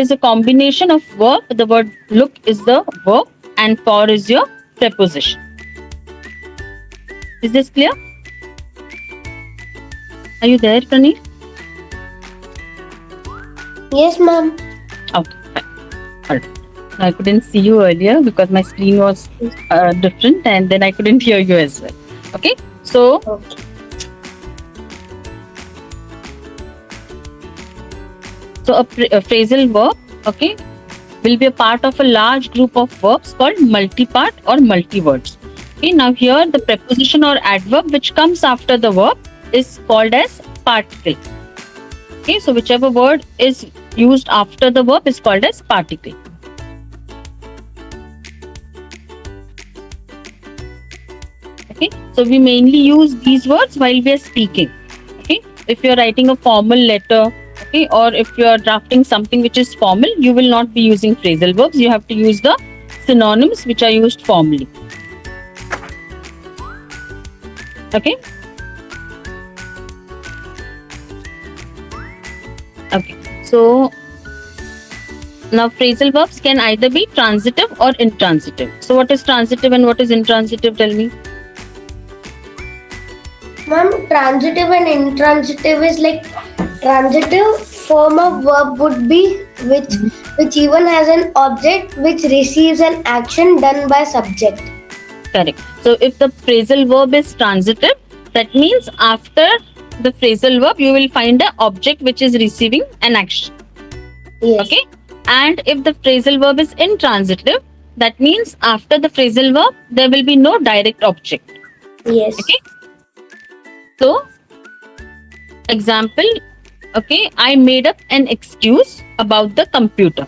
is a combination of verb. The word look is the verb and for is your preposition. Is this clear? Are you there, Praneet? Yes, ma'am. Okay, fine. All right. I couldn't see you earlier because my screen was different, and then I couldn't hear you as well. Okay, so Okay. a phrasal verb, okay, will be a part of a large group of verbs called multi-part or multi-words. Okay, now here the preposition or adverb which comes after the verb is called as particle. Okay, so whichever word is used after the verb is called as particle. Okay, so we mainly use these words while we are speaking. Okay, if you are writing a formal letter, okay, or if you are drafting something which is formal, you will not be using phrasal verbs. You have to use the synonyms which are used formally. Okay. Okay, so now phrasal verbs can either be transitive or intransitive. So what is transitive and what is intransitive? Tell me. Ma'am, transitive and intransitive is like transitive form of verb would be which even has an object which receives an action done by subject. Correct. So if the phrasal verb is transitive, that means after the phrasal verb you will find an object which is receiving an action. Yes. Okay. And if the phrasal verb is intransitive, that means after the phrasal verb there will be no direct object. Yes. Okay. So, example, okay, I made up an excuse about the computer.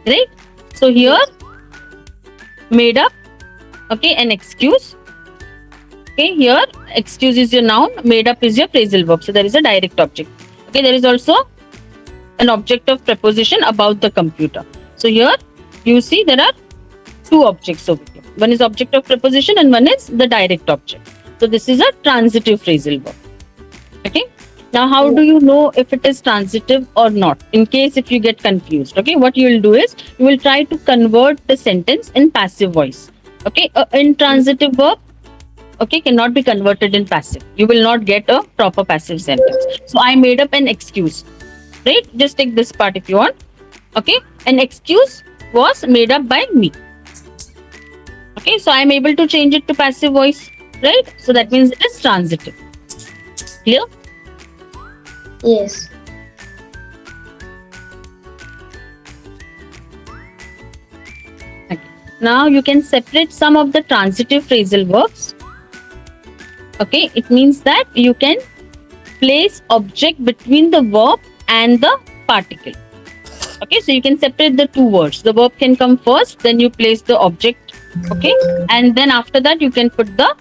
Right? So here, made up, okay, an excuse. Okay, here, excuse is your noun, made up is your phrasal verb. So there is a direct object. Okay, there is also an object of preposition about the computer. So here, you see there are two objects over here. One is object of preposition and one is the direct object. So this is a transitive phrasal verb. Okay. Now, how do you know if it is transitive or not? In case if you get confused, okay, what you will do is you will try to convert the sentence in passive voice. Okay, intransitive verb, okay, cannot be converted in passive. You will not get a proper passive sentence. So I made up an excuse. Right? Just take this part if you want. Okay, an excuse was made up by me. Okay, so I am able to change it to passive voice. Right? So that means it is transitive. Clear? Yes. Okay. Now you can separate some of the transitive phrasal verbs. Okay, it means that you can place object between the verb and the particle. Okay, so you can separate the two words. The verb can come first, then you place the object. Okay, and then after that you can put the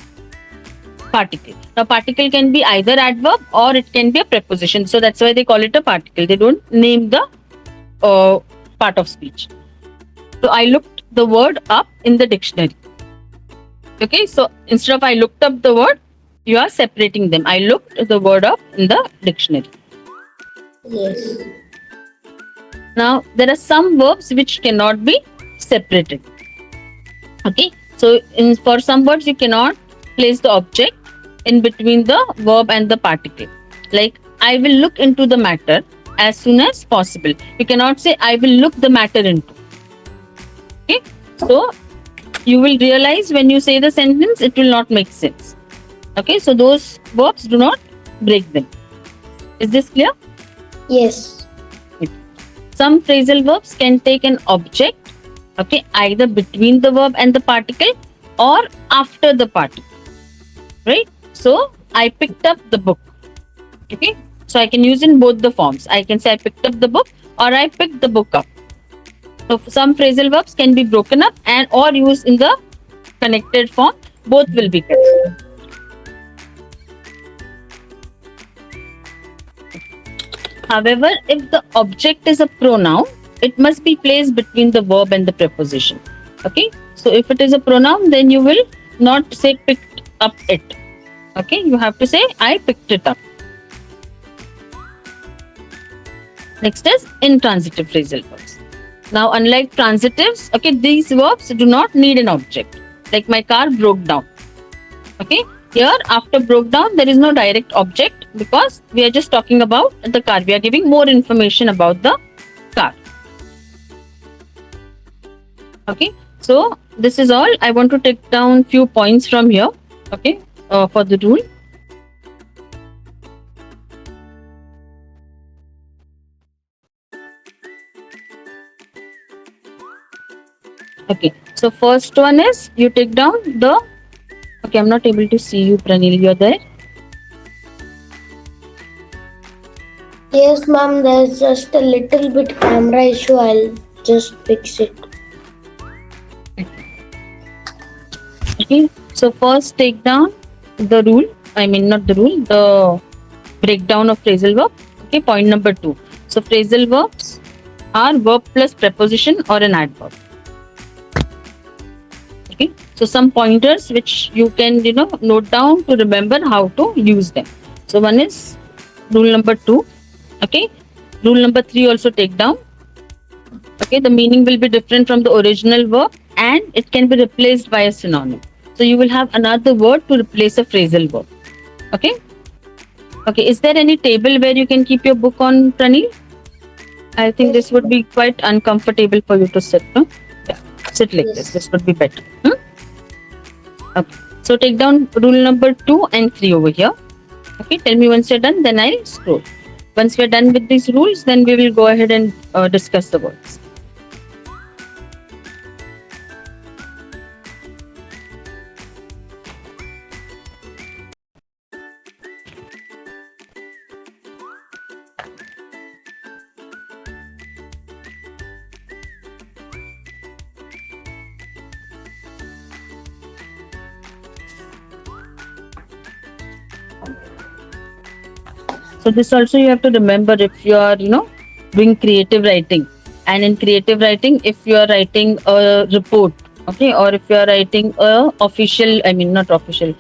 particle. Now, particle can be either adverb or it can be a preposition. So that's why they call it a particle. They don't name the part of speech. So I looked the word up in the dictionary. Okay, so instead of I looked up the word, you are separating them. I looked the word up in the dictionary. Yes. Now, there are some verbs which cannot be separated. Okay, so for some words you cannot place the object in between the verb and the particle. Like, I will look into the matter as soon as possible. You cannot say, I will look the matter into. Okay, so you will realize when you say the sentence, it will not make sense. Okay, so those verbs, do not break them. Is this clear? Yes. Some phrasal verbs can take an object, okay, either between the verb and the particle or after the particle. Right? So, I picked up the book. Okay, so I can use in both the forms. I can say I picked up the book or I picked the book up. So, some phrasal verbs can be broken up and or used in the connected form. Both will be correct. However, if the object is a pronoun, it must be placed between the verb and the preposition. Okay, so if it is a pronoun, then you will not say picked up it. Okay, you have to say I picked it up. Next is intransitive phrasal verbs. Now, unlike transitives, okay, these verbs do not need an object. Like my car broke down. Okay, here after broke down, there is no direct object because we are just talking about the car. We are giving more information about the car. Okay, so this is all. I want to take down few points from here. Okay, for the rule. Okay, so first one is you take down the. Okay, I'm not able to see you, Pranil. You're there. Yes, ma'am, there's just a little bit camera issue. I'll just fix it. Okay, so first take down the rule. I mean, not the rule, the breakdown of phrasal verb. Okay, point number 2. So phrasal verbs are verb plus preposition or an adverb. Okay, so some pointers which you can note down to remember how to use them. So one is rule number 2. Okay, rule number 3 also take down. Okay, the meaning will be different from the original verb and it can be replaced by a synonym. So you will have another word to replace a phrasal verb. Okay. Okay. Is there any table where you can keep your book on, Pranil? I think Yes, this would be quite uncomfortable for you to sit. No? Yeah. Sit like this. yes. This would be better. Okay. So take down rule number 2 and 3 over here. Okay. Tell me once you're done, then I'll scroll. Once we're done with these rules, then we will go ahead and discuss the words. So this also you have to remember if you are, doing creative writing. And in creative writing, if you are writing a report, okay, or if you are writing a official, I mean not official,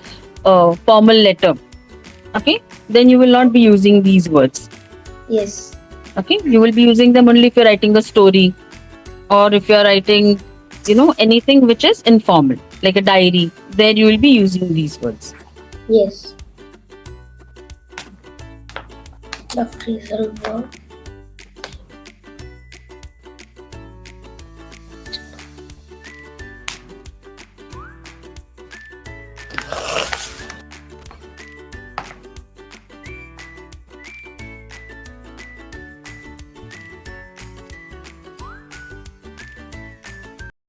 formal letter, okay, then you will not be using these words. Yes. Okay, you will be using them only if you're writing a story or if you're writing, anything which is informal, like a diary. There you will be using these words. Yes. The phrasal verb.